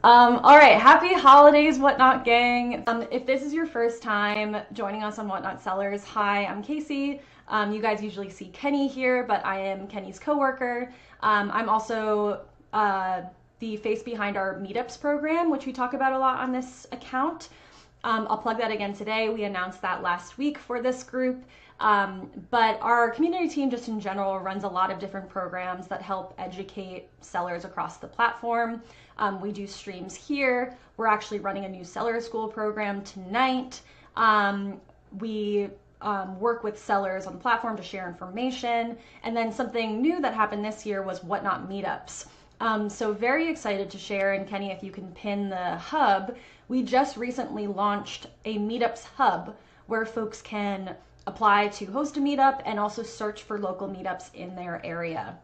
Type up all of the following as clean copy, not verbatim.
All right, happy holidays, Whatnot gang. If this is your first time joining us on Whatnot Sellers, hi, I'm Casey. You guys usually see Kenny here, but I am Kenny's coworker. I'm also the face behind our meetups program, which we talk about a lot on this account. I'll plug that again today. We announced that last week for this group. But our community team, just in general, runs a lot of different programs that help educate sellers across the platform. We do streams here. We're actually running a new seller school program tonight. We work with sellers on the platform to share information. And then something new that happened this year was Whatnot meetups. So very excited to share, and Kenny, if you can pin the hub, we just recently launched a meetups hub where folks can apply to host a meetup and also search for local meetups in their area.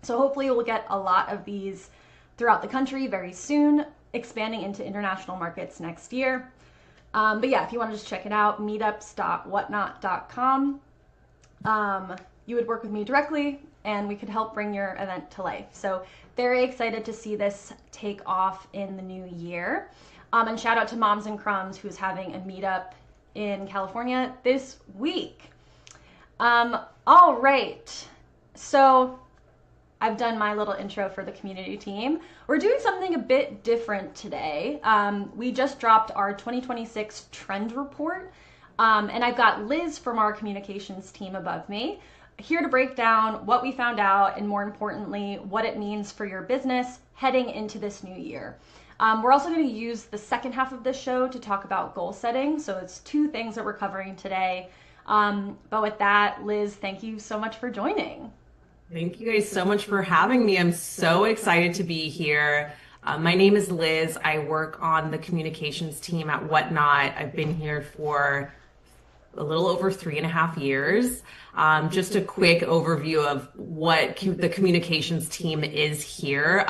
So hopefully we'll get a lot of these throughout the country very soon, expanding into international markets next year. But yeah, if you want to just check it out, meetups.whatnot.com. You would work with me directly and we could help bring your event to life. So very excited to see this take off in the new year. And shout out to Moms and Crumbs, who's having a meetup in California this week. All right, so I've done my little intro for the community team. We're doing something a bit different today. We just dropped our 2026 trend report, and I've got Liz from our communications team above me here to break down what we found out and, more importantly, what it means for your business heading into this new year. We're also going to use the second half of this show to talk about goal setting. So it's two things that we're covering today. But with that, Liz, thank you so much for joining. Thank you guys so much for having me. I'm so excited to be here. My name is Liz. I work on the communications team at Whatnot. I've been here for a little over 3.5 years. Just a quick overview of what the communications team is here.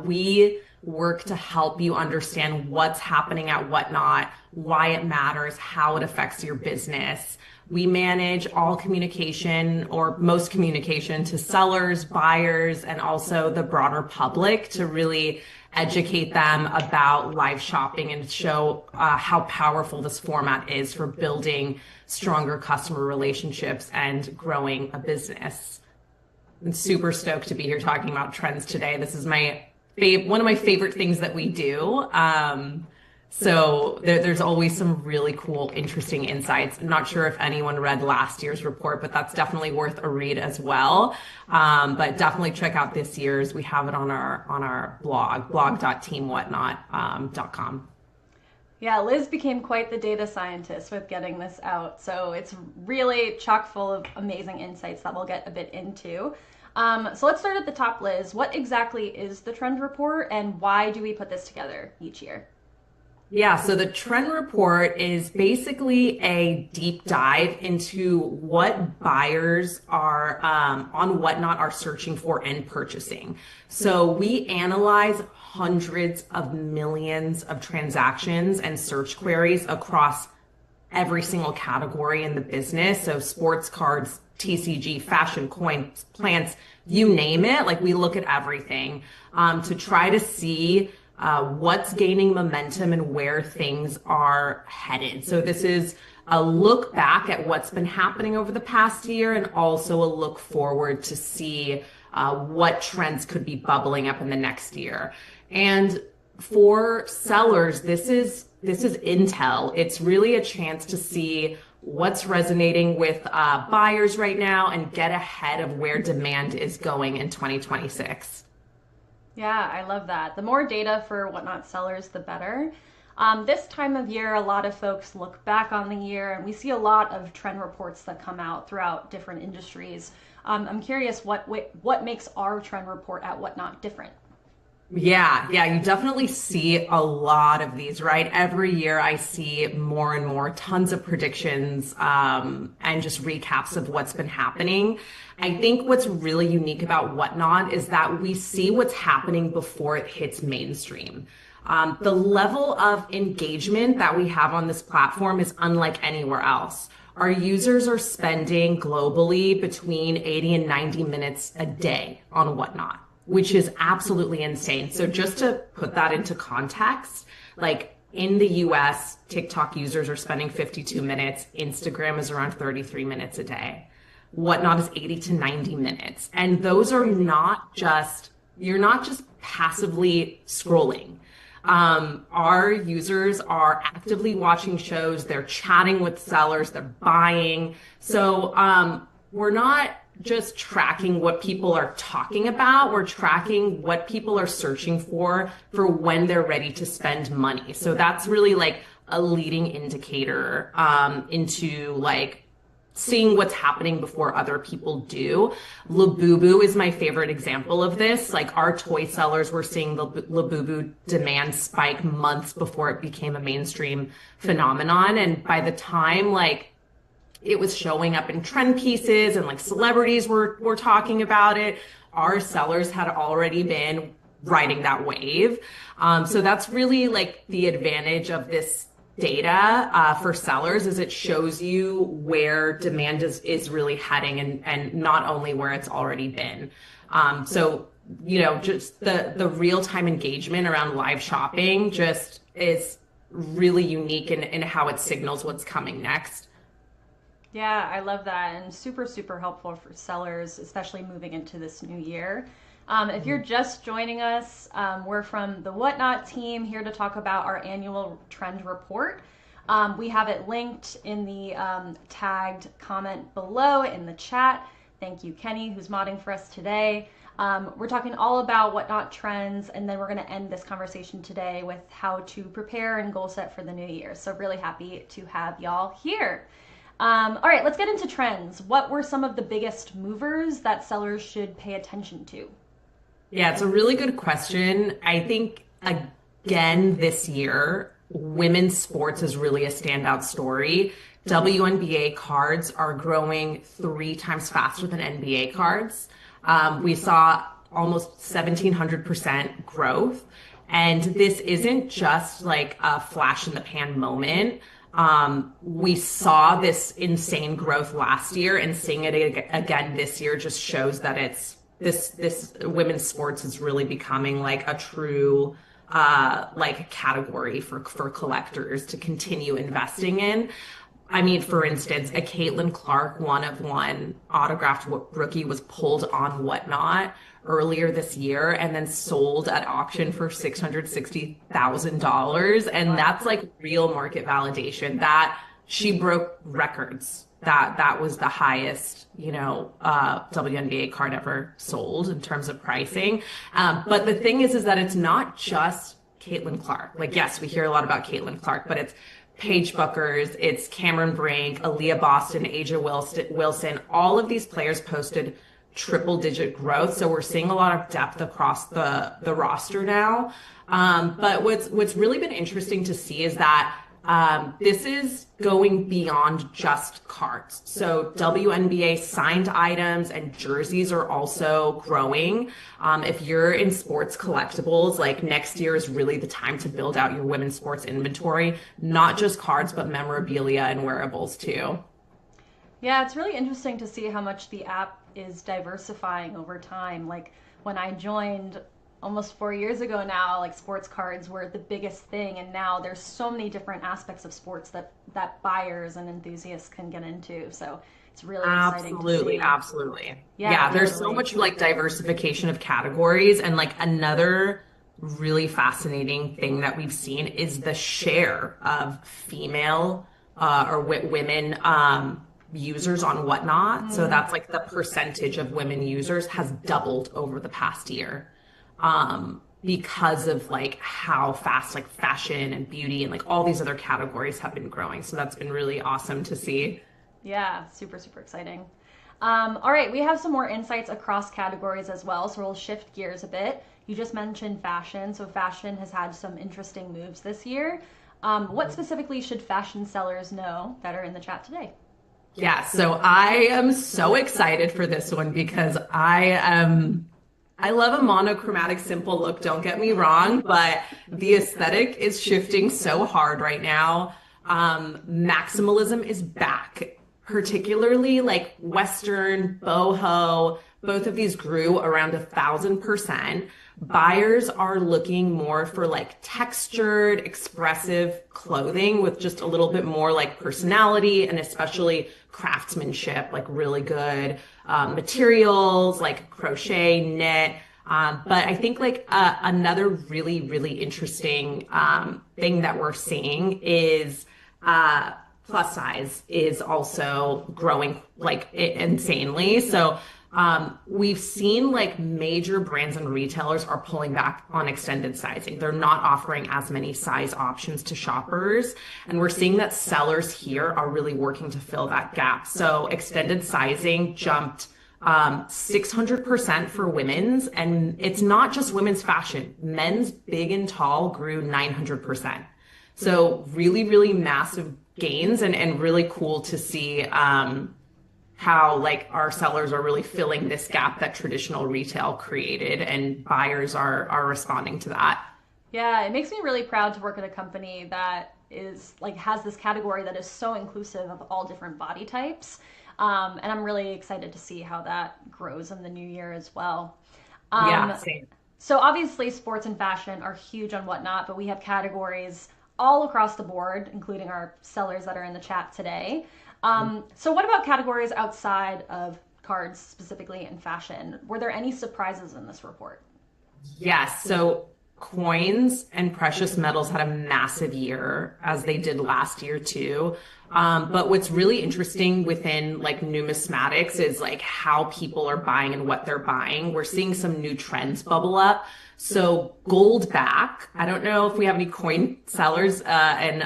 We work to help you understand what's happening at Whatnot, why it matters, how it affects your business. We manage all communication, or most communication, to sellers, buyers, and also the broader public to really educate them about live shopping and show how powerful this format is for building stronger customer relationships and growing a business. I'm super stoked to be here talking about trends today. This is one of my favorite things that we do. So there's always some really cool, interesting insights. I'm not sure if anyone read last year's report, but that's definitely worth a read as well. But definitely check out this year's. We have it on our blog.teamwhatnot.com. Yeah, Liz became quite the data scientist with getting this out. So it's really chock full of amazing insights that we'll get a bit into. So let's start at the top, Liz. What exactly is the trend report and why do we put this together each year? Yeah, so the trend report is basically a deep dive into what buyers are on Whatnot are searching for and purchasing. So we analyze hundreds of millions of transactions and search queries across every single category in the business. So sports cards, TCG, fashion, coins, plants, you name it. Like, we look at everything to try to see what's gaining momentum and where things are headed. So this is a look back at what's been happening over the past year and also a look forward to see what trends could be bubbling up in the next year. And for sellers, this is intel. It's really a chance to see what's resonating with buyers right now and get ahead of where demand is going in 2026. Yeah, I love that. The more data for Whatnot sellers, the better. This time of year, a lot of folks look back on the year and we see a lot of trend reports that come out throughout different industries. I'm curious what makes our trend report at Whatnot different? Yeah, you definitely see a lot of these, right? Every year I see more and more, tons of predictions and just recaps of what's been happening. I think what's really unique about Whatnot is that we see what's happening before it hits mainstream. The level of engagement that we have on this platform is unlike anywhere else. Our users are spending globally between 80 and 90 minutes a day on Whatnot. which is absolutely insane. So just to put that into context, like in the US, TikTok users are spending 52 minutes. Instagram is around 33 minutes a day. Whatnot is 80 to 90 minutes. And those are not just, you're not just passively scrolling. Our users are actively watching shows, they're chatting with sellers, they're buying. So we're not just tracking what people are talking about, we're tracking what people are searching for when they're ready to spend money. So that's really like a leading indicator into like seeing what's happening before other people do. Labubu is my favorite example of this. Like our toy sellers were seeing the Labubu demand spike months before it became a mainstream phenomenon. And by the time like it was showing up in trend pieces and like celebrities were talking about it, our sellers had already been riding that wave. So that's really like the advantage of this data for sellers is it shows you where demand is really heading and not only where it's already been. So, you know, just the real-time engagement around live shopping just is really unique in how it signals what's coming next. Yeah, I love that, and super, super helpful for sellers, especially moving into this new year. If you're just joining us, we're from the Whatnot team here to talk about our annual trend report. We have it linked in the tagged comment below in the chat. Thank you, Kenny, who's modding for us today. We're talking all about Whatnot trends, and then we're going to end this conversation today with how to prepare and goal set for the new year. So really happy to have y'all here. All right, let's get into trends. What were some of the biggest movers that sellers should pay attention to? Yeah, it's a really good question. I think, again, this year, women's sports is really a standout story. WNBA cards are growing 3 times faster than NBA cards. We saw almost 1,700% growth. And this isn't just like a flash in the pan moment. We saw this insane growth last year, and seeing it again this year just shows that it's this women's sports is really becoming like a true like category for collectors to continue investing in. I mean, for instance, a Caitlin Clark 1 of 1 autographed rookie was pulled on Whatnot earlier this year and then sold at auction for $660,000. And that's like real market validation that she broke records. That was the highest, you know, WNBA card ever sold in terms of pricing. But the thing is that it's not just Caitlin Clark. Like, yes, we hear a lot about Caitlin Clark, but it's Paige Buckers, it's Cameron Brink, Aaliyah Boston, Aja Wilson. All of these players posted triple-digit growth, so we're seeing a lot of depth across the roster now. But what's really been interesting to see is that this is going beyond just cards. So WNBA signed items and jerseys are also growing. If you're in sports collectibles, like next year is really the time to build out your women's sports inventory, not just cards, but memorabilia and wearables too. Yeah, it's really interesting to see how much the app is diversifying over time. Like when I joined almost 4 years ago now, like sports cards were the biggest thing, and now there's so many different aspects of sports that buyers and enthusiasts can get into. So it's really exciting to see. Absolutely. Yeah, there's so much like diversification of categories, and like another really fascinating thing that we've seen is the share of female or women users on Whatnot. So that's like the percentage of women users has doubled over the past year. Because of like how fast like fashion and beauty and like all these other categories have been growing. So that's been really awesome to see. Yeah, super, super exciting. All right, we have some more insights across categories as well, so we'll shift gears a bit. You just mentioned fashion, so fashion has had some interesting moves this year. What specifically should fashion sellers know that are in the chat today? Yeah, so I am so excited for this one because I love a monochromatic, simple look, don't get me wrong, but the aesthetic is shifting so hard right now. Maximalism is back, particularly like Western, boho, both of these grew around 1,000%. Buyers are looking more for like textured, expressive clothing with just a little bit more like personality and especially craftsmanship, like really good materials like crochet, knit. But I think like another really, really interesting thing that we're seeing is plus size is also growing like insanely. So we've seen like major brands and retailers are pulling back on extended sizing. They're not offering as many size options to shoppers. And we're seeing that sellers here are really working to fill that gap. So extended sizing jumped 600% for women's, and it's not just women's fashion. Men's big and tall grew 900%. So really, really massive gains and really cool to see how like our sellers are really filling this gap that traditional retail created and buyers are responding to that. Yeah, it makes me really proud to work at a company that is like has this category that is so inclusive of all different body types. And I'm really excited to see how that grows in the new year as well. Yeah, same. So obviously sports and fashion are huge on Whatnot, but we have categories all across the board, including our sellers that are in the chat today. So what about categories outside of cards, specifically in fashion? Were there any surprises in this report? Yes. So coins and precious metals had a massive year as they did last year too. But what's really interesting within like numismatics is like how people are buying and what they're buying. We're seeing some new trends bubble up. So gold back, I don't know if we have any coin sellers and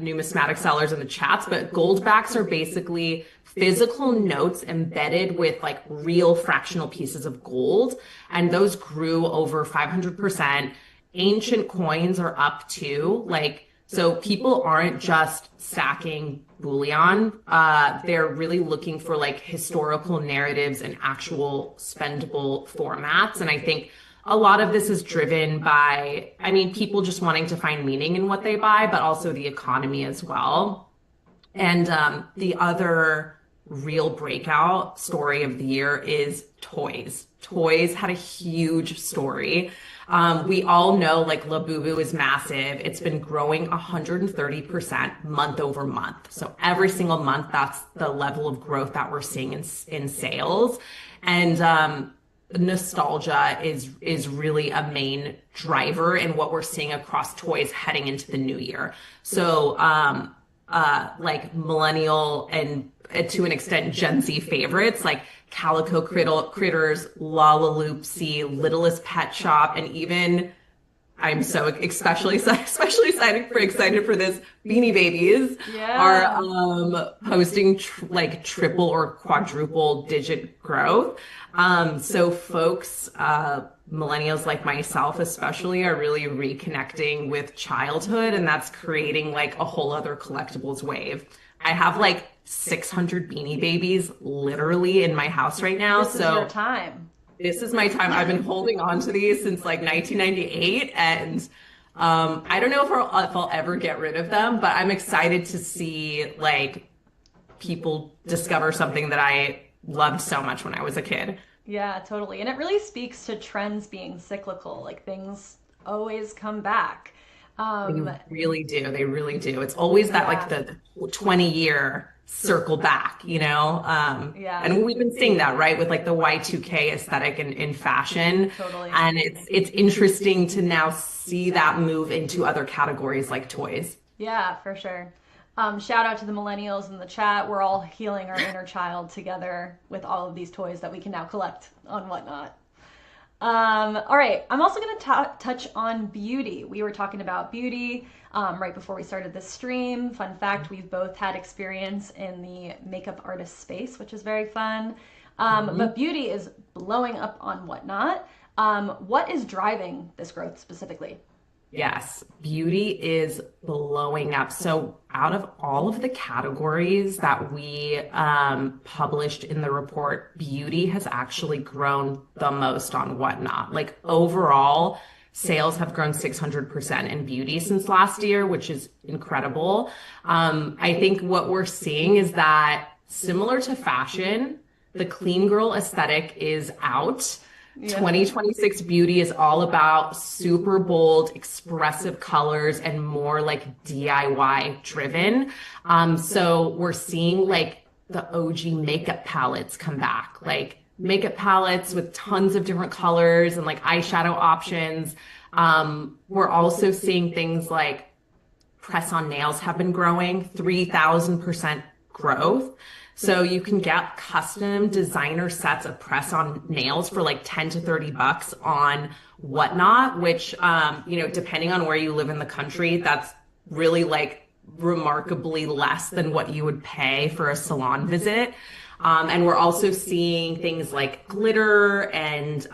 numismatic sellers in the chats, but gold backs are basically physical notes embedded with like real fractional pieces of gold. And those grew over 500%. Ancient coins are up too. Like, so people aren't just stacking bullion. They're really looking for like historical narratives and actual spendable formats. And I think a lot of this is driven by, I mean, people just wanting to find meaning in what they buy, but also the economy as well. And the other real breakout story of the year is toys. Toys had a huge story. We all know like Labubu is massive. It's been growing 130% month over month. So every single month, that's the level of growth that we're seeing in sales. And nostalgia is really a main driver in what we're seeing across toys heading into the new year. So like millennial and to an extent Gen Z favorites like Calico Critters, Lalaloopsy, Littlest Pet Shop, and even I'm so especially excited for this. Beanie Babies are posting like triple or quadruple digit growth. So folks, millennials like myself especially, are really reconnecting with childhood, and that's creating like a whole other collectibles wave. I have like 600 Beanie Babies literally in my house right now. This is your time. This is my time. I've been holding on to these since like 1998, and I don't know if I'll ever get rid of them, but I'm excited to see like people discover something that I loved so much when I was a kid. Yeah, totally. And it really speaks to trends being cyclical. Like things always come back. They really do. They really do. It's always that like the 20-year circle back, you know? And we've been seeing that, right? With like the Y2K aesthetic in fashion. Totally. And it's interesting to now see that move into other categories like toys. Yeah, for sure. Shout out to the millennials in the chat. We're all healing our inner child together with all of these toys that we can now collect on Whatnot. All right, I'm also going to touch on beauty. We were talking about beauty right before we started this stream. Fun fact, we've both had experience in the makeup artist space, which is very fun. But beauty is blowing up on Whatnot. What is driving this growth specifically? Yes, beauty is blowing up. So out of all of the categories that we published in the report, beauty has actually grown the most on Whatnot. Like overall, sales have grown 600% in beauty since last year, which is incredible. I think what we're seeing is that similar to fashion, The clean girl aesthetic is out. Yeah. 2026 beauty is all about super bold, expressive colors and more like DIY driven. So we're seeing like the OG makeup palettes come back, like makeup palettes with tons of different colors and like eyeshadow options. We're also seeing things like press-on nails have been growing 3,000% growth. So you can get custom designer sets of press-on nails for like 10 to 30 bucks on Whatnot, which, depending on where you live in the country, that's really like remarkably less than what you would pay for a salon visit. And we're also seeing things like glitter and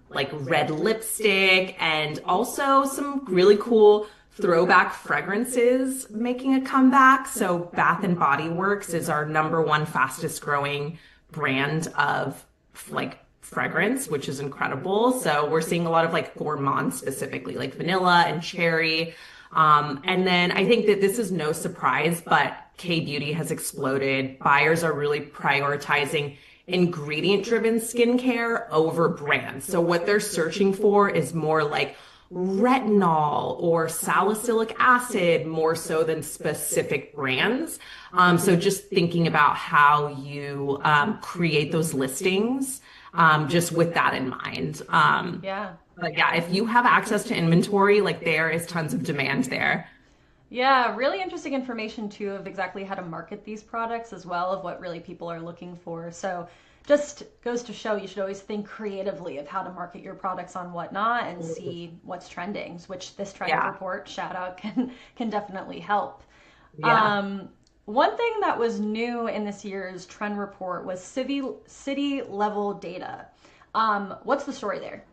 like red lipstick and also some really cool throwback fragrances making a comeback. So Bath and Body Works is our number one fastest growing brand of like fragrance, which is incredible. So we're seeing a lot of like gourmand specifically, like vanilla and cherry. And then I think that this is no surprise, but K-beauty has exploded. Buyers are really prioritizing ingredient-driven skincare over brands. So what they're searching for is more like retinol or salicylic acid more so than specific brands. So just thinking about how you create those listings, just with that in mind. Yeah. But yeah, if you have access to inventory, like there is tons of demand there. Yeah, really interesting information too of exactly how to market these products as well, of what really people are looking for. So just goes to show you should always think creatively of how to market your products on Whatnot and see what's trending, which this trend Yeah. report shout out can definitely help. Yeah. One thing that was new in this year's trend report was city level data. What's the story there?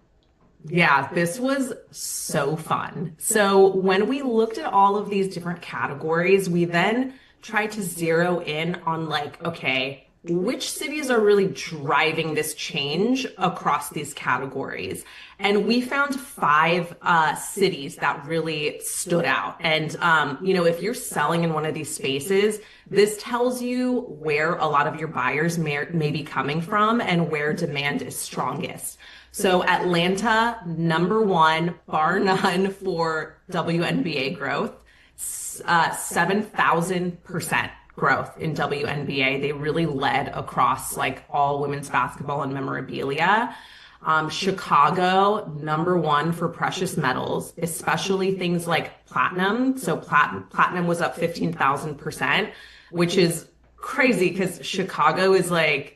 Yeah, this was so fun. So when we looked at all of these different categories, we then tried to zero in on like, okay, which cities are really driving this change across these categories? And we found five cities that really stood out. And if you're selling in one of these spaces, this tells you where a lot of your buyers may be coming from and where demand is strongest. So Atlanta, number one, bar none for WNBA growth, 7,000% growth in WNBA. They really led across like all women's basketball and memorabilia. Chicago, number one for precious metals, especially things like platinum. So platinum was up 15,000%, which is crazy because Chicago is a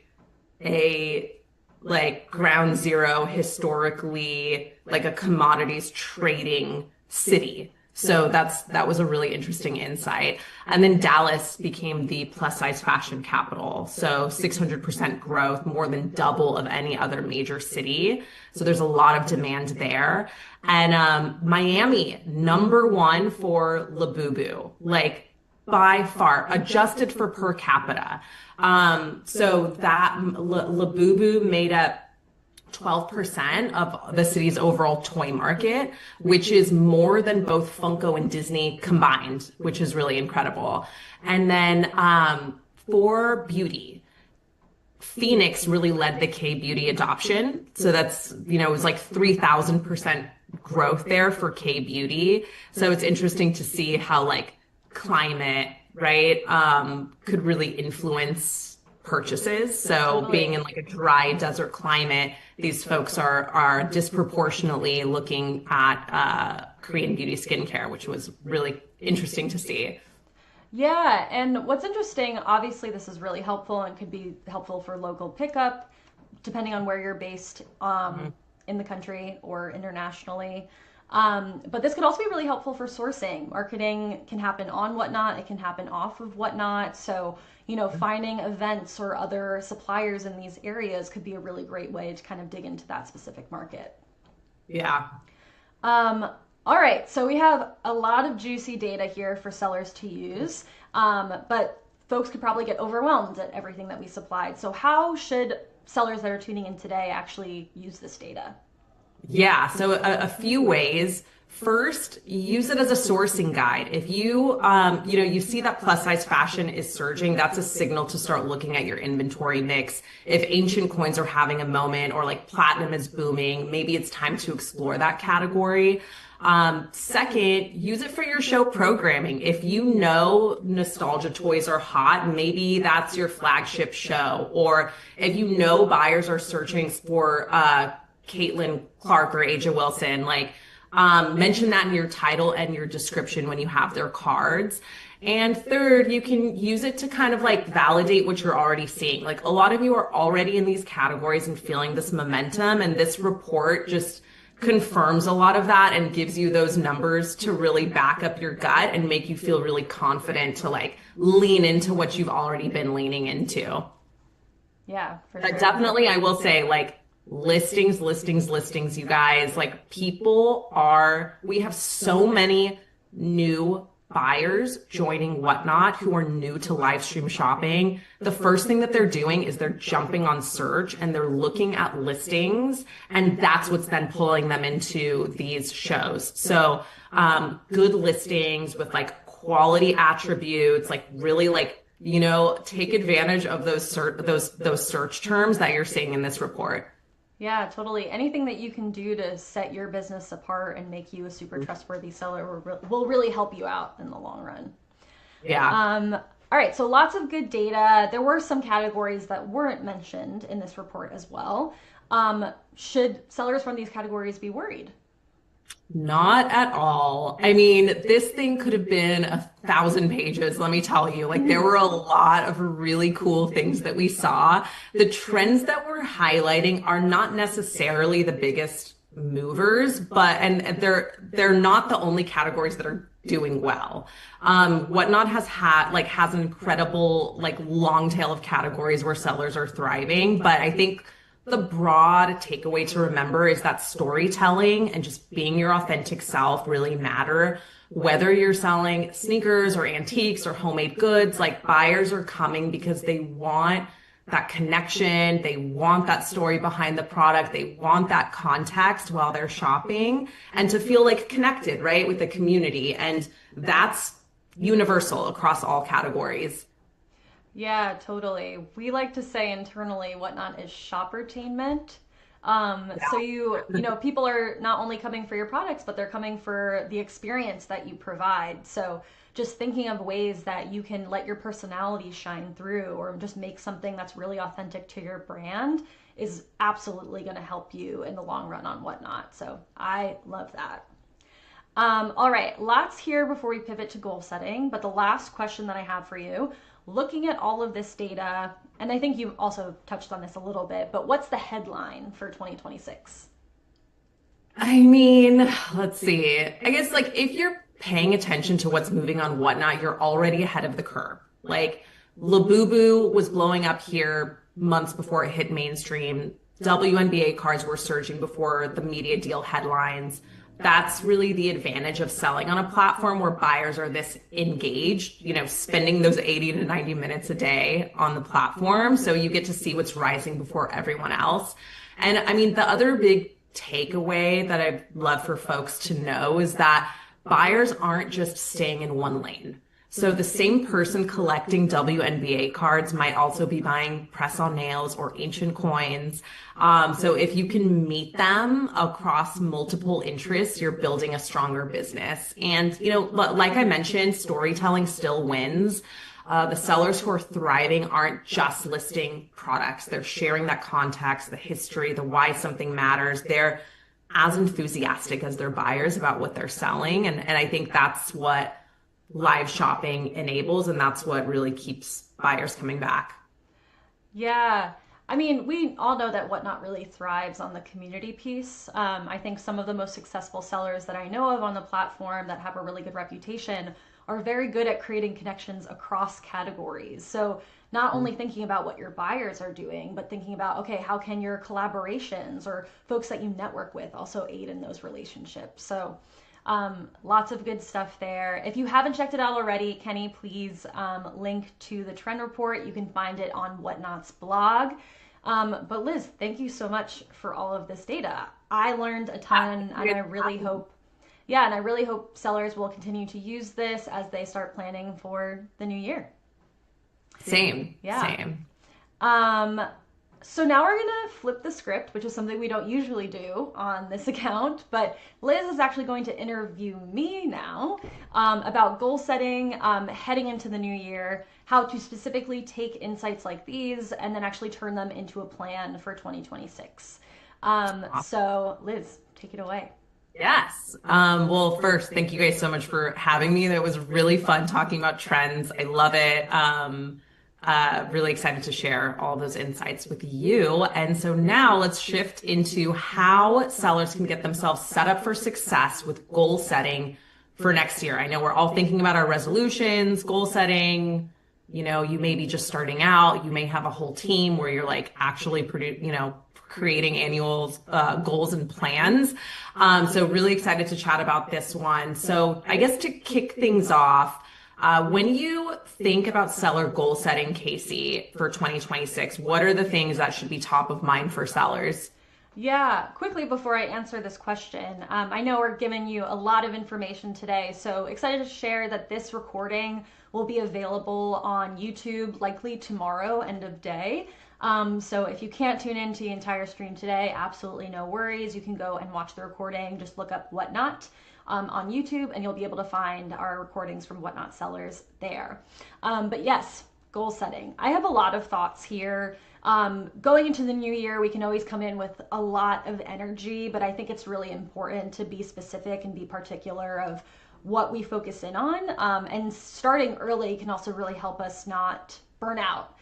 ground zero historically, like a commodities trading city. So that was a really interesting insight. And then Dallas became the plus size fashion capital. So 600% growth, more than double of any other major city. So there's a lot of demand there. And Miami, number one for Labubu, like by far, adjusted for per capita. So that Labubu made up 12% of the city's overall toy market, which is more than both Funko and Disney combined, which is really incredible. And then for beauty, Phoenix really led the K-beauty adoption. So that's, it was like 3,000% growth there for K-beauty. So it's interesting to see how like climate, right, could really influence purchases. So Totally. being in like a dry desert climate, these folks are disproportionately looking at Korean beauty skincare, which was really interesting to see. Yeah, and what's interesting, obviously, this is really helpful and could be helpful for local pickup, depending on where you're based in the country or internationally. But this could also be really helpful for sourcing. Marketing can happen on Whatnot, it can happen off of Whatnot. So, finding events or other suppliers in these areas could be a really great way to kind of dig into that specific market. Yeah. All right, so we have a lot of juicy data here for sellers to use, but folks could probably get overwhelmed at everything that we supplied. So how should sellers that are tuning in today actually use this data? Yeah, so a few ways. First, use it as a sourcing guide. If you see that plus size fashion is surging, that's a signal to start looking at your inventory mix. If ancient coins are having a moment or like platinum is booming, maybe it's time to explore that category. Second, use it for your show programming. If you know nostalgia toys are hot, maybe that's your flagship show. Or if you know buyers are searching for Caitlin Clark or Aja Wilson, mention that in your title and your description when you have their cards. And third, you can use it to kind of like validate what you're already seeing. Like a lot of you are already in these categories and feeling this momentum, and this report just confirms a lot of that and gives you those numbers to really back up your gut and make you feel really confident to like lean into what you've already been leaning into. Yeah, for But sure. definitely, I will say, like, listings, listings, listings, you guys. Like, we have so many new buyers joining Whatnot who are new to live stream shopping. The first thing that they're doing is they're jumping on search and they're looking at listings, and that's what's then pulling them into these shows. So, good listings with like quality attributes, like really like take advantage of those search terms that you're seeing in this report. Yeah, totally. Anything that you can do to set your business apart and make you a super trustworthy seller will really help you out in the long run. Yeah. All right, so lots of good data. There were some categories that weren't mentioned in this report as well. Should sellers from these categories be worried? Not at all. I mean, this thing could have been 1,000 pages, let me tell you. Like, there were a lot of really cool things that we saw. The trends that we're highlighting are not necessarily the biggest movers, and they're not the only categories that are doing well. Whatnot has an incredible like long tail of categories where sellers are thriving, but I think the broad takeaway to remember is that storytelling and just being your authentic self really matter. Whether you're selling sneakers or antiques or homemade goods, like buyers are coming because they want that connection. They want that story behind the product. They want that context while they're shopping and to feel like connected, right, with the community. And that's universal across all categories. Yeah, totally. We like to say internally Whatnot is shoppertainment. So people are not only coming for your products, but they're coming for the experience that you provide. So just thinking of ways that you can let your personality shine through or just make something that's really authentic to your brand is absolutely going to help you in the long run on Whatnot. So I love that. All right, lots here before we pivot to goal setting. But the last question that I have for you, looking at all of this data, and I think you've also touched on this a little bit, but what's the headline for 2026? I mean, let's see. I guess like if you're paying attention to what's moving on Whatnot, you're already ahead of the curve. Like Labubu was blowing up here months before it hit mainstream. WNBA cards were surging before the media deal headlines. That's really the advantage of selling on a platform where buyers are this engaged, spending those 80 to 90 minutes a day on the platform. So you get to see what's rising before everyone else. And I mean, the other big takeaway that I'd love for folks to know is that buyers aren't just staying in one lane. So the same person collecting WNBA cards might also be buying press-on nails or ancient coins. So if you can meet them across multiple interests, you're building a stronger business. And, like I mentioned, storytelling still wins. The sellers who are thriving aren't just listing products. They're sharing that context, the history, the why something matters. They're as enthusiastic as their buyers about what they're selling. And I think that's what live shopping enables, and that's what really keeps buyers coming back. Yeah. I mean, we all know that Whatnot really thrives on the community piece. I think some of the most successful sellers that I know of on the platform that have a really good reputation are very good at creating connections across categories. So not only thinking about what your buyers are doing, but thinking about, okay, how can your collaborations or folks that you network with also aid in those relationships? So lots of good stuff there. If you haven't checked it out already, Kenny, please link to the trend report. You can find it on Whatnot's blog. But Liz, thank you so much for all of this data. I learned a ton, and I really hope Yeah, and I really hope sellers will continue to use this as they start planning for the new year. Same, Yeah. same. Um, so now we're gonna flip the script, which is something we don't usually do on this account. But Liz is actually going to interview me now about goal setting, heading into the new year, how to specifically take insights like these and then actually turn them into a plan for 2026. So Liz, take it away. Yes. Well, first, thank you guys so much for having me. That was really fun talking about trends. I love it. Really excited to share all those insights with you. And so now let's shift into how sellers can get themselves set up for success with goal setting for next year. I know we're all thinking about our resolutions, goal setting. You may be just starting out. You may have a whole team where you're like actually creating annual goals and plans. So really excited to chat about this one. So I guess to kick things off, when you think about seller goal setting, Casey, for 2026, what are the things that should be top of mind for sellers? Yeah, quickly before I answer this question, I know we're giving you a lot of information today, so excited to share that this recording will be available on YouTube likely tomorrow, end of day. So if you can't tune into the entire stream today, absolutely no worries. You can go and watch the recording. Just look up Whatnot on YouTube and you'll be able to find our recordings from Whatnot Sellers there. But yes, goal setting. I have a lot of thoughts here. Going into the new year, we can always come in with a lot of energy, but I think it's really important to be specific and be particular of what we focus in on. And starting early can also really help us not burn out.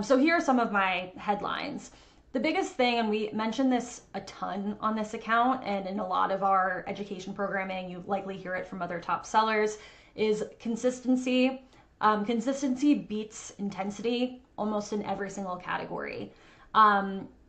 So here are some of my headlines. The biggest thing, and we mentioned this a ton on this account and in a lot of our education programming, you likely hear it from other top sellers, is consistency. Consistency beats intensity almost in every single category.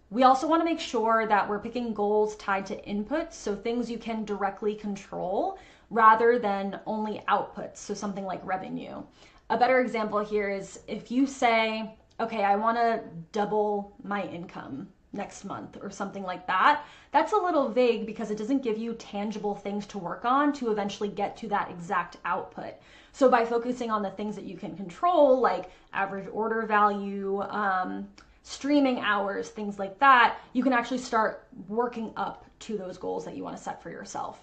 We also want to make sure that we're picking goals tied to inputs, so things you can directly control rather than only outputs, so something like revenue. A better example here is if you say, okay, I want to double my income next month or something like that. That's a little vague because it doesn't give you tangible things to work on to eventually get to that exact output. So by focusing on the things that you can control, like average order value, streaming hours, things like that, you can actually start working up to those goals that you want to set for yourself.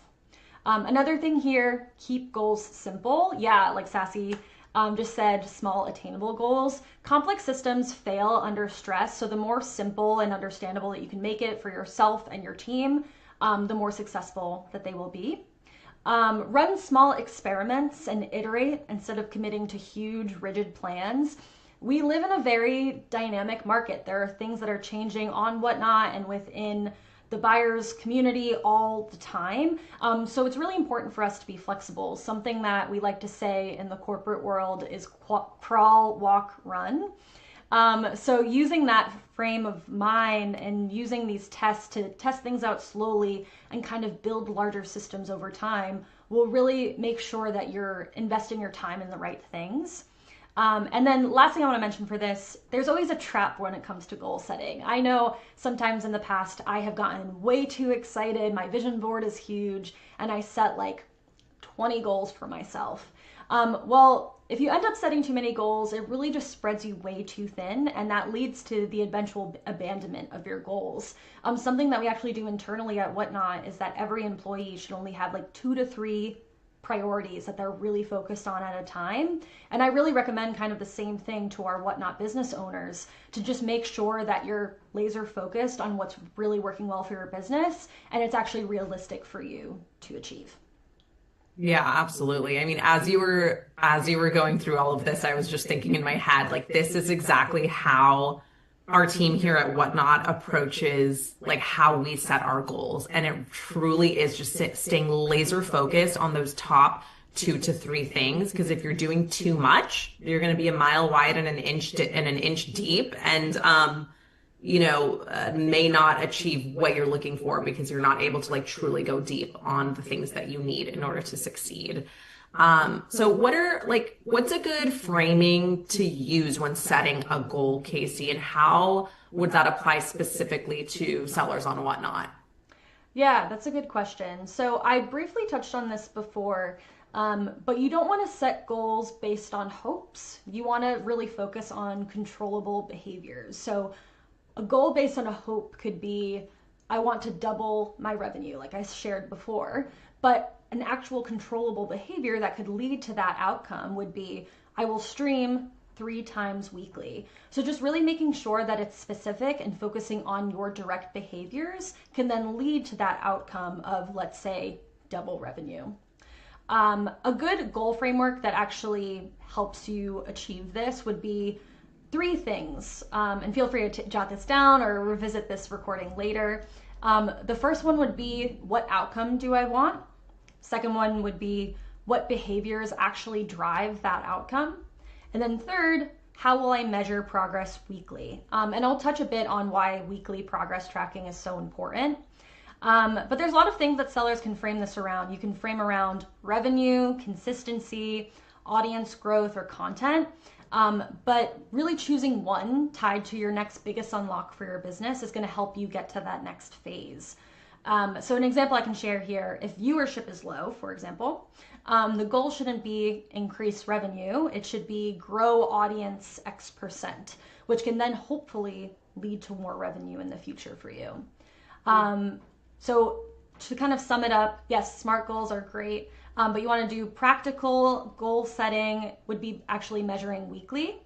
Another thing here, keep goals simple. Yeah, like Sassy just said, small attainable goals. Complex systems fail under stress, so the more simple and understandable that you can make it for yourself and your team, the more successful that they will be. Run small experiments and iterate instead of committing to huge, rigid plans. We live in a very dynamic market. There are things that are changing on Whatnot and within the buyer's community all the time. So it's really important for us to be flexible. Something that we like to say in the corporate world is crawl, walk, run. So using that frame of mind and using these tests to test things out slowly and kind of build larger systems over time will really make sure that you're investing your time in the right things. And then last thing I want to mention for this, there's always a trap when it comes to goal setting. I know sometimes in the past I have gotten way too excited. My vision board is huge and I set like 20 goals for myself. Well, if you end up setting too many goals, it really just spreads you way too thin and that leads to the eventual abandonment of your goals. Something that we actually do internally at Whatnot is that every employee should only have like 2 to 3 priorities that they're really focused on at a time. And I really recommend kind of the same thing to our Whatnot business owners to just make sure that you're laser focused on what's really working well for your business and it's actually realistic for you to achieve. Yeah, absolutely. I mean, as you were going through all of this, I was just thinking in my head, like this is exactly how our team here at Whatnot approaches like how we set our goals. And it truly is just staying laser focused on those top 2 to 3 things. Because if you're doing too much, you're going to be a mile wide and an inch deep, and may not achieve what you're looking for because you're not able to like truly go deep on the things that you need in order to succeed. So what's a good framing to use when setting a goal, Casey, and how would that apply specifically to sellers on Whatnot? Yeah, that's a good question. So I briefly touched on this before, but you don't want to set goals based on hopes. You want to really focus on controllable behaviors. So a goal based on a hope could be I want to double my revenue, like I shared before. But an actual controllable behavior that could lead to that outcome would be I will stream 3 times weekly. So just really making sure that it's specific and focusing on your direct behaviors can then lead to that outcome of, let's say, double revenue. A good goal framework that actually helps you achieve this would be 3 things. And feel free to jot this down or revisit this recording later. The first one would be what outcome do I want? Second one would be what behaviors actually drive that outcome? And then third, how will I measure progress weekly? And I'll touch a bit on why weekly progress tracking is so important. But there's a lot of things that sellers can frame this around. You can frame around revenue, consistency, audience growth, or content. But really choosing one tied to your next biggest unlock for your business is going to help you get to that next phase. So an example I can share here, if viewership is low, for example, the goal shouldn't be increase revenue. It should be grow audience X%, which can then hopefully lead to more revenue in the future for you. So to kind of sum it up, yes, SMART goals are great, but you want to do practical goal setting would be actually measuring weekly.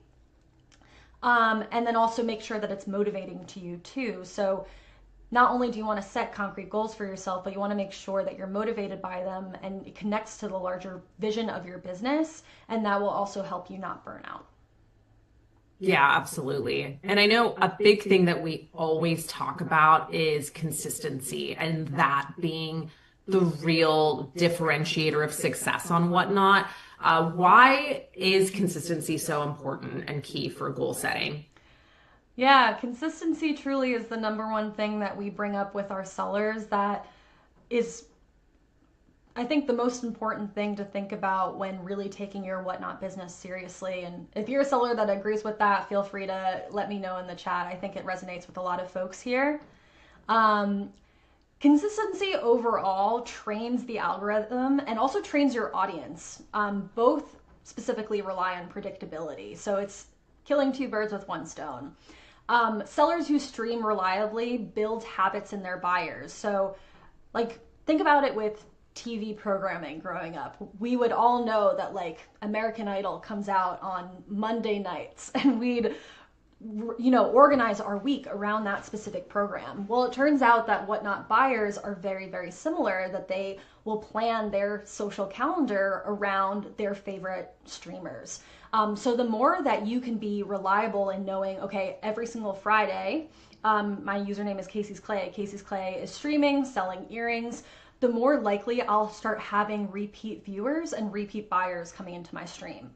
And then also make sure that it's motivating to you too. So not only do you want to set concrete goals for yourself, but you want to make sure that you're motivated by them and it connects to the larger vision of your business. And that will also help you not burn out. Yeah, absolutely. And I know a big thing that we always talk about is consistency, and that being the real differentiator of success on Whatnot. Why is consistency so important and key for goal setting? Yeah, consistency truly is the number one thing that we bring up with our sellers that is, I think, the most important thing to think about when really taking your Whatnot business seriously. And if you're a seller that agrees with that, feel free to let me know in the chat. I think it resonates with a lot of folks here. Um, Consistency overall trains the algorithm and also trains your audience. Both specifically rely on predictability. So it's killing 2 birds with 1 stone. Sellers who stream reliably build habits in their buyers. So, like, think about it with TV programming growing up. We would all know that, like, American Idol comes out on Monday nights, and we'd organize our week around that specific program. Well, it turns out that Whatnot buyers are very, very similar, that they will plan their social calendar around their favorite streamers. So the more that you can be reliable in knowing, okay, every single Friday, my username is Casey's Clay. Casey's Clay is streaming, selling earrings. The more likely I'll start having repeat viewers and repeat buyers coming into my stream.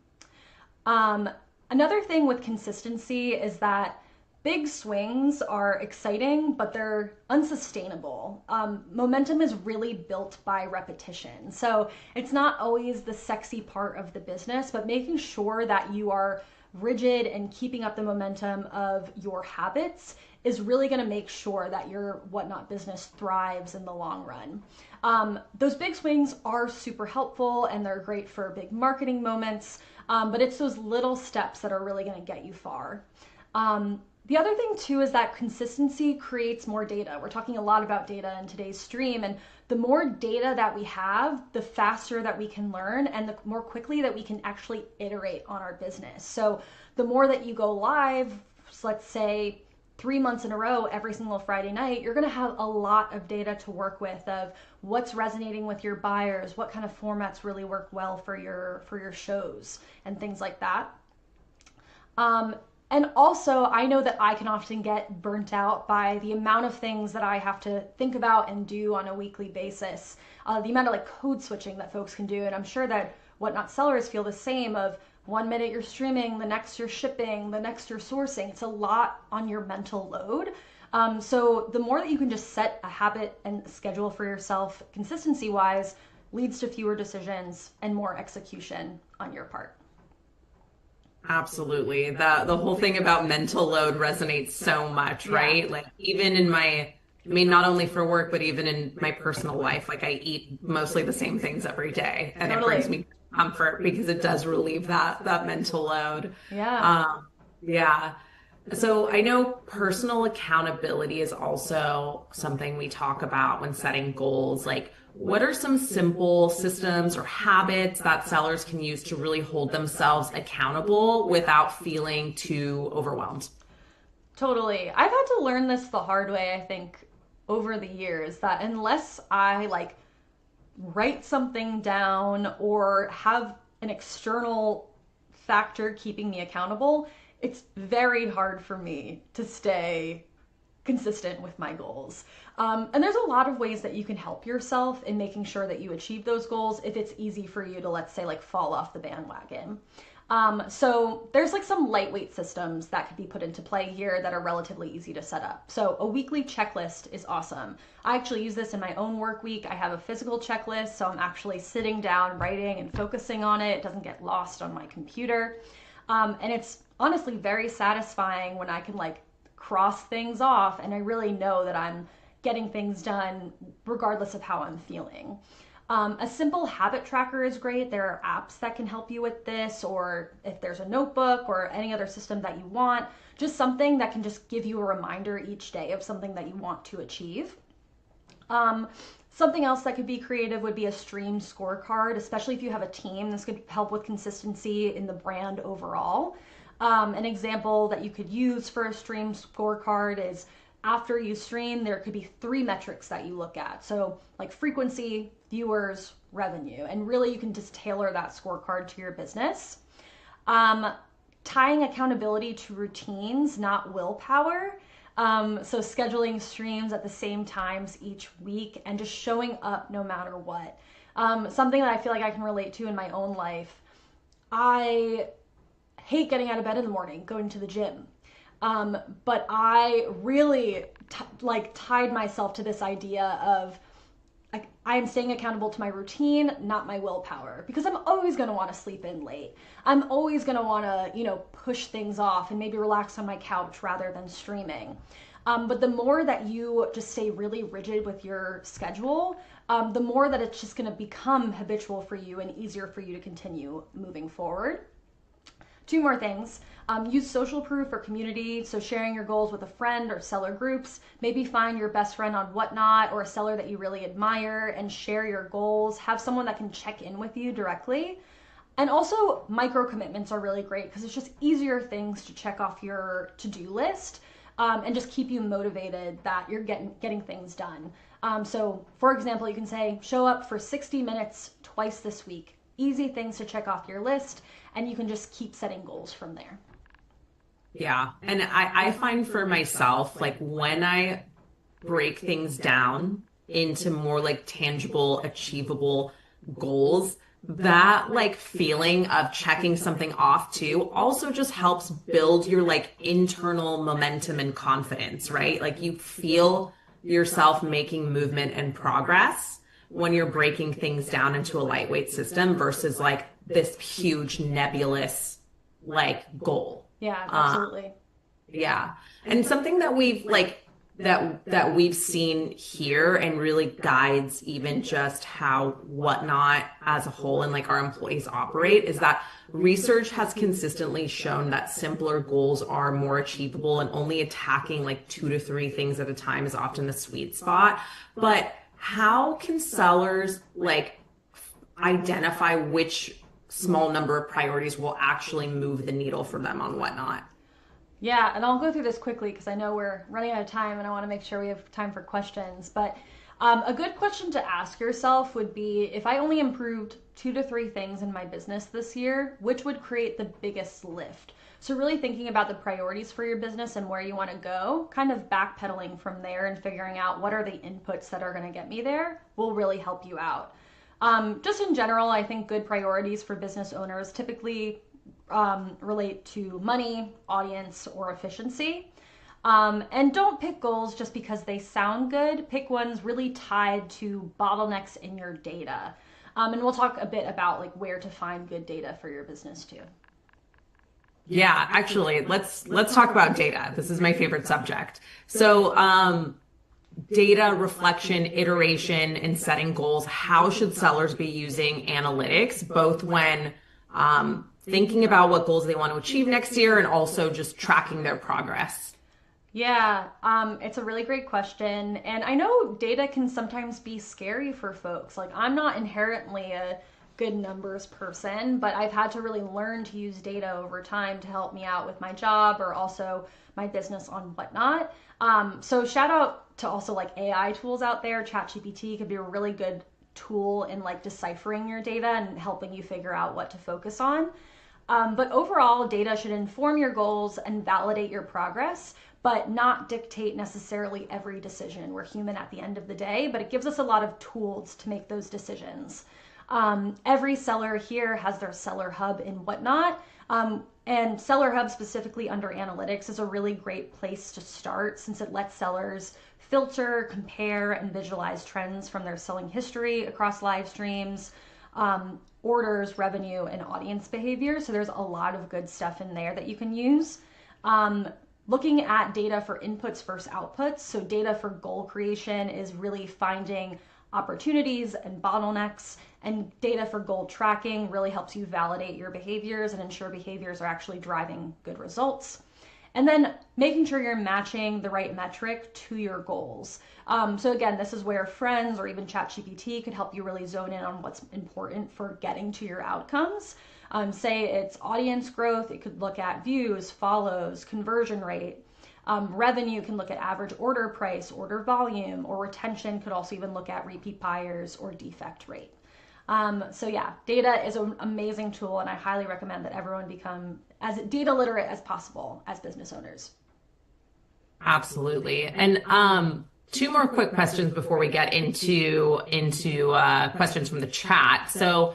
Another thing with consistency is that big swings are exciting, but they're unsustainable. Momentum is really built by repetition. So it's not always the sexy part of the business, but making sure that you are rigid and keeping up the momentum of your habits is really going to make sure that your Whatnot business thrives in the long run. Those big swings are super helpful and they're great for big marketing moments, but it's those little steps that are really going to get you far. The other thing too is that consistency creates more data. We're talking a lot about data in today's stream, and the more data that we have, the faster that we can learn and the more quickly that we can actually iterate on our business. So the more that you go live, let's say 3 months in a row, every single Friday night, you're going to have a lot of data to work with of what's resonating with your buyers, what kind of formats really work well for your shows and things like that. And also, I know that I can often get burnt out by the amount of things that I have to think about and do on a weekly basis, the amount of like code switching that folks can do. And I'm sure that Whatnot sellers feel the same of 1 minute you're streaming, the next you're shipping, the next you're sourcing. It's a lot on your mental load. So the more that you can just set a habit and schedule for yourself consistency wise leads to fewer decisions and more execution on your part. Absolutely. The whole thing about mental load resonates so much, Yeah. right? Like even in my I mean, not only for work, but even in my personal life. Like I eat mostly the same things every day, and it brings Totally. me comfort because it does relieve that mental load. Yeah. Um, yeah. So I know personal accountability is also something we talk about when setting goals. Like, what are some simple systems or habits that sellers can use to really hold themselves accountable without feeling too overwhelmed? Totally. I've had to learn this the hard way, I think, over the years that unless I like write something down or have an external factor keeping me accountable, it's very hard for me to stay consistent with my goals. And there's a lot of ways that you can help yourself in making sure that you achieve those goals if it's easy for you to, let's say, like fall off the bandwagon. So there's like some lightweight systems that could be put into play here that are relatively easy to set up. So a weekly checklist is awesome. I actually use this in my own work week. I have a physical checklist, so I'm actually sitting down, writing, and focusing on it. It doesn't get lost on my computer. And it's honestly very satisfying when I can like cross things off and I really know that I'm getting things done regardless of how I'm feeling. A simple habit tracker is great. There are apps that can help you with this, or if there's a notebook or any other system that you want, just something that can just give you a reminder each day of something that you want to achieve. Um, Something else that could be creative would be a stream scorecard, especially if you have a team. This could help with consistency in the brand overall. An example that you could use for a stream scorecard is after you stream, there could be three metrics that you look at. So, like frequency, viewers, revenue. And really, you can just tailor that scorecard to your business. Um, Tying accountability to routines, not willpower. So scheduling streams at the same times each week and just showing up no matter what. Something that I feel like I can relate to in my own life. I hate getting out of bed in the morning, going to the gym. But I really tied myself to this idea of I am staying accountable to my routine, not my willpower, because I'm always going to want to sleep in late. I'm always going to want to, push things off and maybe relax on my couch rather than streaming. But the more that you just stay really rigid with your schedule, the more that it's just going to become habitual for you and easier for you to continue moving forward. Two more things. Use social proof or community, so sharing your goals with a friend or seller groups. Maybe find your best friend on Whatnot or a seller that you really admire and share your goals. Have someone that can check in with you directly. And also, micro commitments are really great because it's just easier things to check off your to-do list and just keep you motivated that you're getting things done. So, for example, you can say, show up for 60 minutes twice this week. Easy things to check off your list, and you can just keep setting goals from there. Yeah. And I find for myself, like when I break things down into more like tangible, achievable goals, that like feeling of checking something off too also just helps build your like internal momentum and confidence, right? Like you feel yourself making movement and progress when you're breaking things down into a lightweight system versus like this huge nebulous like goal. Yeah, Uh, absolutely. yeah. And something that we've like that we've seen here and really guides even just how Whatnot as a whole and like our employees operate is that research has consistently shown that simpler goals are more achievable and only attacking like 2 to 3 things at a time is often the sweet spot. But how can sellers like identify which small number of priorities will actually move the needle for them on Whatnot? Yeah, and I'll go through this quickly because I know we're running out of time and I want to make sure we have time for questions. But a good question to ask yourself would be if I only improved 2 to 3 things in my business this year, which would create the biggest lift? So, really thinking about the priorities for your business and where you want to go, kind of backpedaling from there and figuring out what are the inputs that are going to get me there will really help you out. Just in general, I think good priorities for business owners typically relate to money, audience, or efficiency. And don't pick goals just because they sound good. Pick ones really tied to bottlenecks in your data. And we'll talk a bit about like where to find good data for your business too. Yeah, actually, let's talk about data. This is my favorite subject. So, data reflection, iteration, and setting goals, how should sellers be using analytics, both when thinking about what goals they want to achieve next year and also just tracking their progress? Yeah, it's a really great question. And I know data can sometimes be scary for folks. Like, I'm not inherently a good numbers person, but I've had to really learn to use data over time to help me out with my job or also my business on Whatnot. So, shout out to also like AI tools out there. ChatGPT could be a really good tool in like deciphering your data and helping you figure out what to focus on. But overall, data should inform your goals and validate your progress, but not dictate necessarily every decision. We're human at the end of the day, but it gives us a lot of tools to make those decisions. Every seller here has their seller hub in Whatnot. And Seller Hub, specifically under analytics, is a really great place to start since it lets sellers filter, compare, and visualize trends from their selling history across live streams, orders, revenue, and audience behavior. So there's a lot of good stuff in there that you can use. Looking at data for inputs versus outputs. So data for goal creation is really finding opportunities and bottlenecks, and data for goal tracking really helps you validate your behaviors and ensure behaviors are actually driving good results. And then making sure you're matching the right metric to your goals. So again, this is where friends or even ChatGPT could help you really zone in on what's important for getting to your outcomes. Say it's audience growth, it could look at views, follows, conversion rate. Revenue can look at average order price, order volume, or retention could also even look at repeat buyers or defect rate. So yeah, data is an amazing tool, and I highly recommend that everyone become as data literate as possible as business owners. Absolutely. And two more quick questions before we get into questions from the chat. So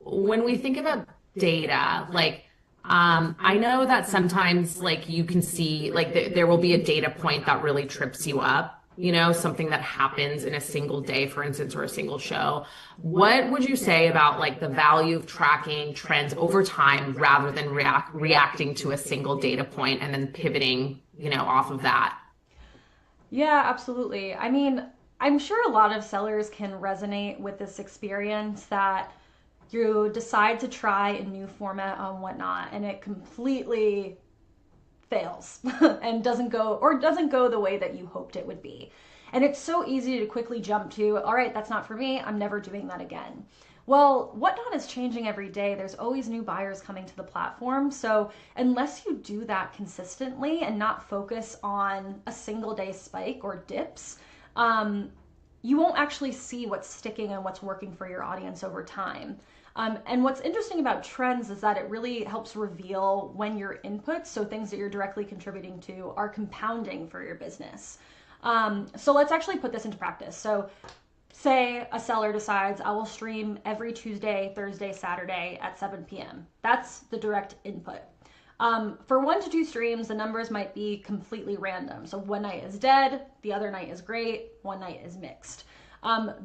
when we think about data, like I know that sometimes like you can see like there will be a data point that really trips you up, you know, something that happens in a single day, for instance, or a single show. What would you say about like the value of tracking trends over time rather than reacting to a single data point and then pivoting, you know, off of that? Yeah, absolutely. I mean, I'm sure a lot of sellers can resonate with this experience that you decide to try a new format on Whatnot and it completely fails and doesn't go the way that you hoped it would be. And it's so easy to quickly jump to, all right, that's not for me. I'm never doing that again. Well, Whatnot is changing every day. There's always new buyers coming to the platform. So unless you do that consistently and not focus on a single day spike or dips, you won't actually see what's sticking and what's working for your audience over time. And what's interesting about trends is that it really helps reveal when your inputs, so things that you're directly contributing to, are compounding for your business. So let's actually put this into practice. So say a seller decides I will stream every Tuesday, Thursday, Saturday at 7 p.m. That's the direct input. For 1 to 2 streams, the numbers might be completely random. So one night is dead, the other night is great, one night is mixed.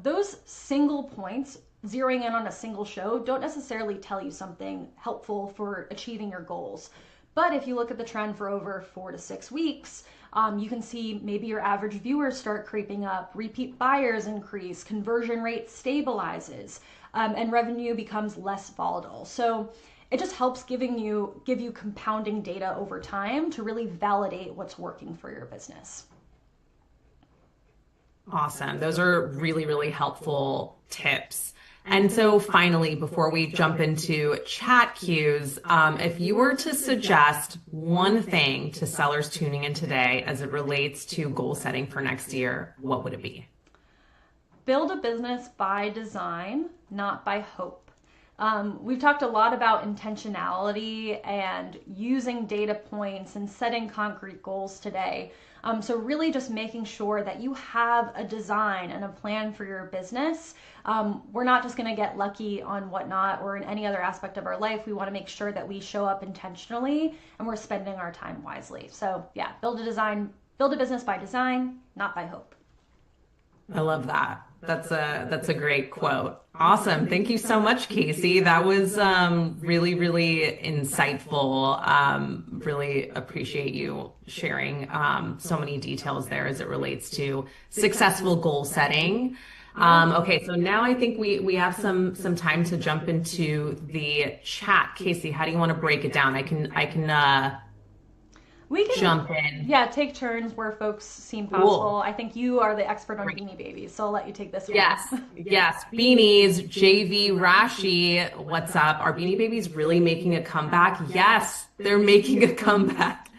Those single points, zeroing in on a single show, don't necessarily tell you something helpful for achieving your goals. But if you look at the trend for over 4 to 6 weeks, you can see maybe your average viewers start creeping up, repeat buyers increase, conversion rate stabilizes, and revenue becomes less volatile. So it just helps give you compounding data over time to really validate what's working for your business. Awesome. Those are really, really helpful tips. And so finally, before we jump into chat cues, if you were to suggest one thing to sellers tuning in today as it relates to goal setting for next year, what would it be? Build a business by design, not by hope. We've talked a lot about intentionality and using data points and setting concrete goals today. So really just making sure that you have a design and a plan for your business. We're not just going to get lucky on Whatnot or in any other aspect of our life. We want to make sure that we show up intentionally and we're spending our time wisely. So yeah, build a business by design, not by hope. I love that. That's a great quote. Awesome. Thank you so much, Casey. That was really, really insightful. Really appreciate you sharing so many details there as it relates to successful goal setting. Yeah. Okay, so now I think we have some time to jump into the chat. Casey, how do you want to break it down? I can We can, jump in. yeah, take turns where folks seem possible. Cool. I think you are the expert on Great. Beanie Babies, so I'll let you take this Yes, one. yes. Beanies, JV Rashi, what's up? Are Beanie Babies really making a comeback? Yes, they're making a comeback.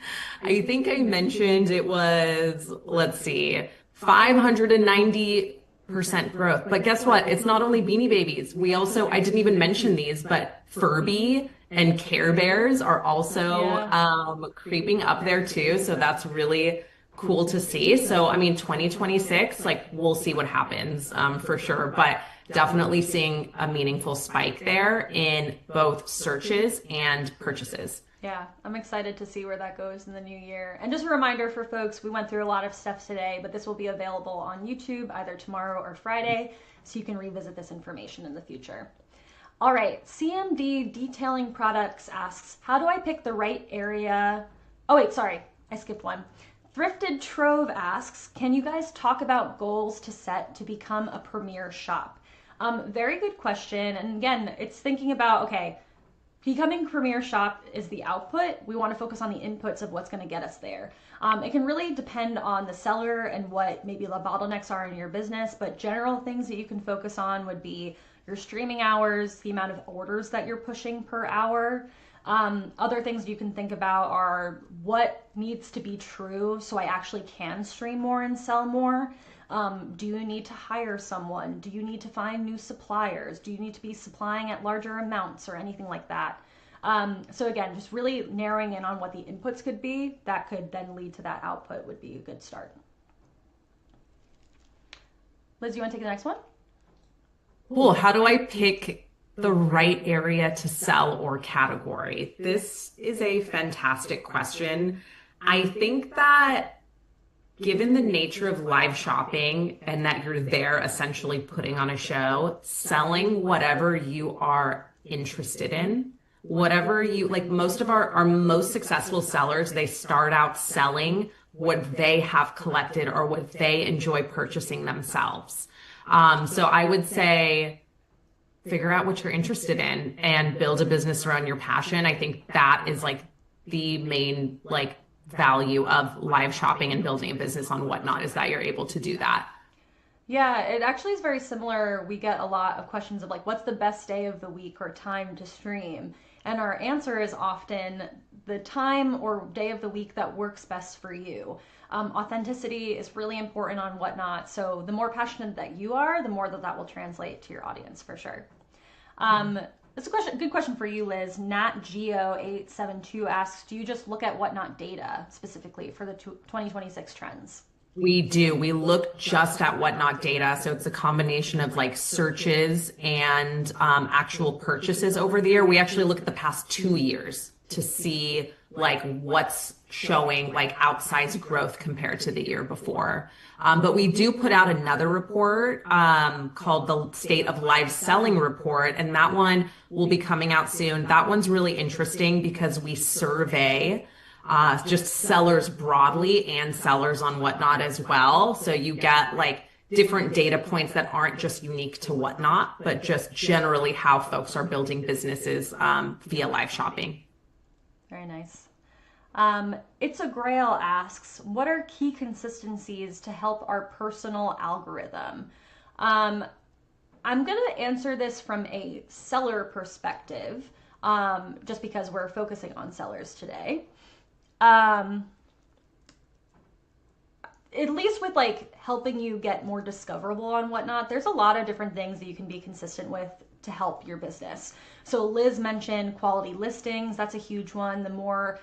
I think I mentioned it was, let's see, 590% growth. But guess what? It's not only Beanie Babies. We also, I didn't even mention these, but Furby and Care Bears are also Yeah. creeping up there too. So that's really cool to see. So, I mean, 2026, like we'll see what happens for sure, but definitely seeing a meaningful spike there in both searches and purchases. Yeah, I'm excited to see where that goes in the new year. And just a reminder for folks, we went through a lot of stuff today, but this will be available on YouTube either tomorrow or Friday, so you can revisit this information in the future. All right, CMD Detailing Products asks, how do I pick the right area? Oh, wait, sorry, I skipped one. Thrifted Trove asks, can you guys talk about goals to set to become a premier shop? Very good question. And again, it's thinking about, okay, becoming premier shop is the output. We want to focus on the inputs of what's going to get us there. It can really depend on the seller and what maybe the bottlenecks are in your business, but general things that you can focus on would be your streaming hours, the amount of orders that you're pushing per hour. Other things you can think about are what needs to be true so I actually can stream more and sell more. Do you need to hire someone? Do you need to find new suppliers? Do you need to be supplying at larger amounts or anything like that? So again, just really narrowing in on what the inputs could be, that could then lead to that output would be a good start. Liz, you want to take the next one? Cool. How do I pick the right area to sell or category? This is a fantastic question. I think that given the nature of live shopping and that you're there essentially putting on a show, selling whatever you are interested in, whatever you like, most of our most successful sellers, they start out selling what they have collected or what they enjoy purchasing themselves. So I would say figure out what you're interested in and build a business around your passion. I think that is like the main like value of live shopping and building a business on Whatnot is that you're able to do that. Yeah, it actually is very similar. We get a lot of questions of like, what's the best day of the week or time to stream? And our answer is often the time or day of the week that works best for you. Authenticity is really important on Whatnot. So the more passionate that you are, the more that that will translate to your audience for sure. It's a good question for you, Liz. NatGeo872 asks, do you just look at Whatnot data specifically for the 2026 trends? We do. We look just at Whatnot data. So it's a combination of like searches and actual purchases over the year. We actually look at the past 2 years to see like what's showing like outsized growth compared to the year before. But we do put out another report called the State of Live Selling Report, and that one will be coming out soon. That one's really interesting because we survey just sellers broadly and sellers on Whatnot as well. So you get like different data points that aren't just unique to Whatnot, but just generally how folks are building businesses via live shopping. Very nice. It's a Grail asks, what are key consistencies to help our personal algorithm? I'm going to answer this from a seller perspective, just because we're focusing on sellers today. At least with like helping you get more discoverable on Whatnot, there's a lot of different things that you can be consistent with to help your business. So Liz mentioned quality listings. That's a huge one. The more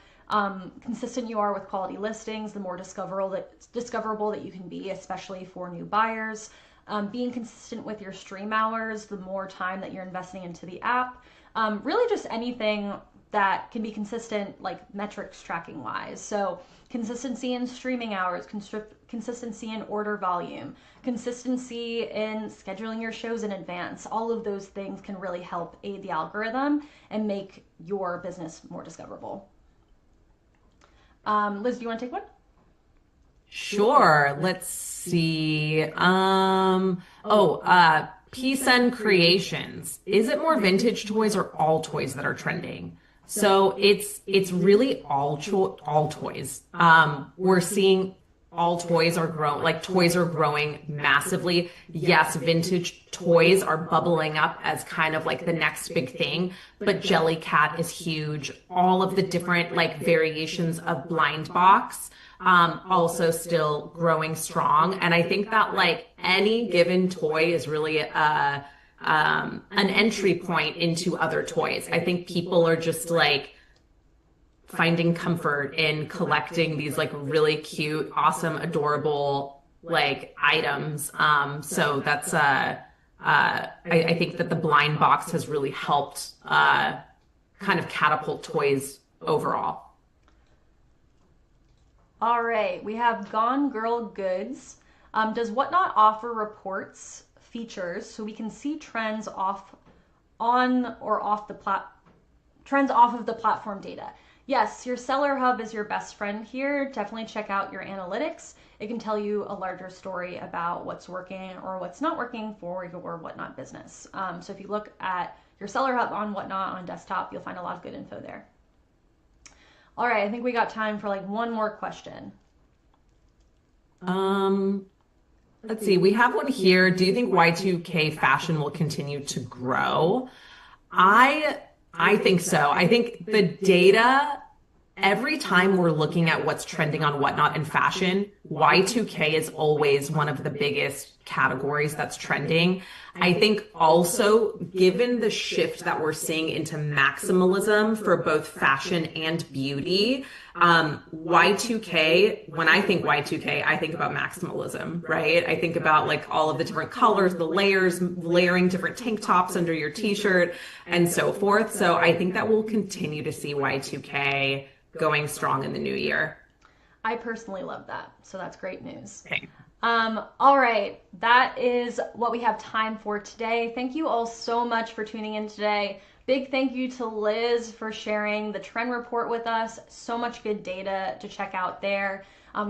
consistent you are with quality listings, the more discoverable that you can be, especially for new buyers. being consistent with your stream hours, the more time that you're investing into the app, really just anything that can be consistent, like metrics tracking wise. So consistency in streaming hours, consistency in order volume, consistency in scheduling your shows in advance. All of those things can really help aid the algorithm and make your business more discoverable. Liz, do you want to take one? Sure. Let's see. PSN Creations. Is it more vintage toys or all toys that are trending? So it's really all toys. We're seeing all toys are growing, like toys are growing massively. Yes, vintage toys are bubbling up as kind of like the next big thing, but Jellycat is huge. All of the different like variations of blind box also still growing strong. And I think that like any given toy is really an entry point into other toys. I think people are just like finding comfort in collecting these like really cute, awesome, adorable like items. So that's I think that the blind box has really helped kind of catapult toys overall. All right, we have Gone Girl Goods. Does Whatnot offer reports features so we can see trends on or off the trends off of the platform data? Yes, your seller hub is your best friend here. Definitely check out your analytics. It can tell you a larger story about what's working or what's not working for your Whatnot business. So if you look at your seller hub on Whatnot on desktop, you'll find a lot of good info there. All right, I think we got time for like one more question. Let's see. We have one here. Do you think Y2K fashion will continue to grow? I I think so. I think the data, every time we're looking at what's trending on Whatnot in fashion, Y2K is always one of the biggest categories that's trending. I think also, given the shift that we're seeing into maximalism for both fashion and beauty, Y2K, when I think Y2K, I think about maximalism, right? I think about like all of the different colors, the layers, layering different tank tops under your t-shirt and so forth. So I think that we'll continue to see Y2K going strong in the new year. I personally love that. So that's great news. Okay. All right, that is what we have time for today. Thank you all so much for tuning in today. Big thank you to Liz for sharing the trend report with us. So much good data to check out there.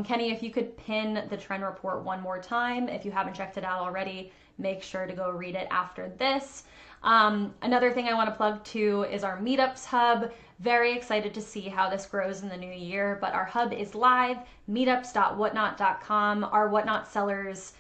Kenny, if you could pin the trend report one more time, if you haven't checked it out already, make sure to go read it after this. Another thing I want to plug too is our Meetups hub. Very excited to see how this grows in the new year, but our hub is live, meetups.whatnot.com. Our Whatnot sellers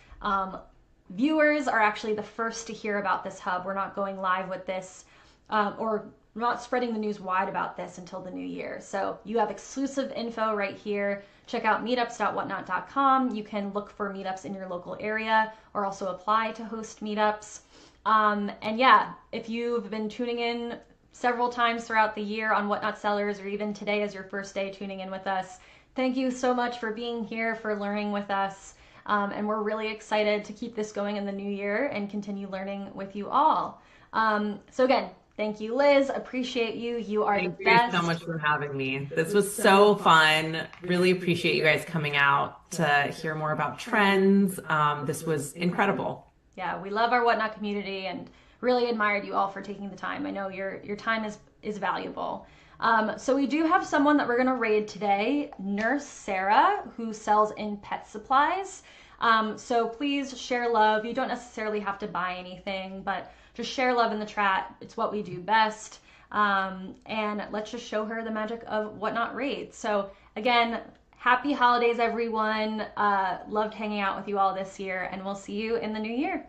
viewers are actually the first to hear about this hub. We're not going live with this or not spreading the news wide about this until the new year. So you have exclusive info right here. Check out meetups.whatnot.com. You can look for meetups in your local area or also apply to host meetups. And yeah, if you've been tuning in several times throughout the year on Whatnot Sellers, or even today as your first day tuning in with us, thank you so much for being here, for learning with us. And we're really excited to keep this going in the new year and continue learning with you all. So again, thank you, Liz. Appreciate you. You are the best. Thank you so much for having me. This was so fun. Really appreciate you guys coming out to hear more about trends. This was incredible. Yeah, we love our Whatnot community and really admired you all for taking the time. I know your time is valuable. So we do have someone that we're going to raid today, Nurse Sarah, who sells in pet supplies. So please share love. You don't necessarily have to buy anything, but just share love in the chat. It's what we do best. And let's just show her the magic of Whatnot raids. So again, happy holidays, everyone. Loved hanging out with you all this year, and we'll see you in the new year.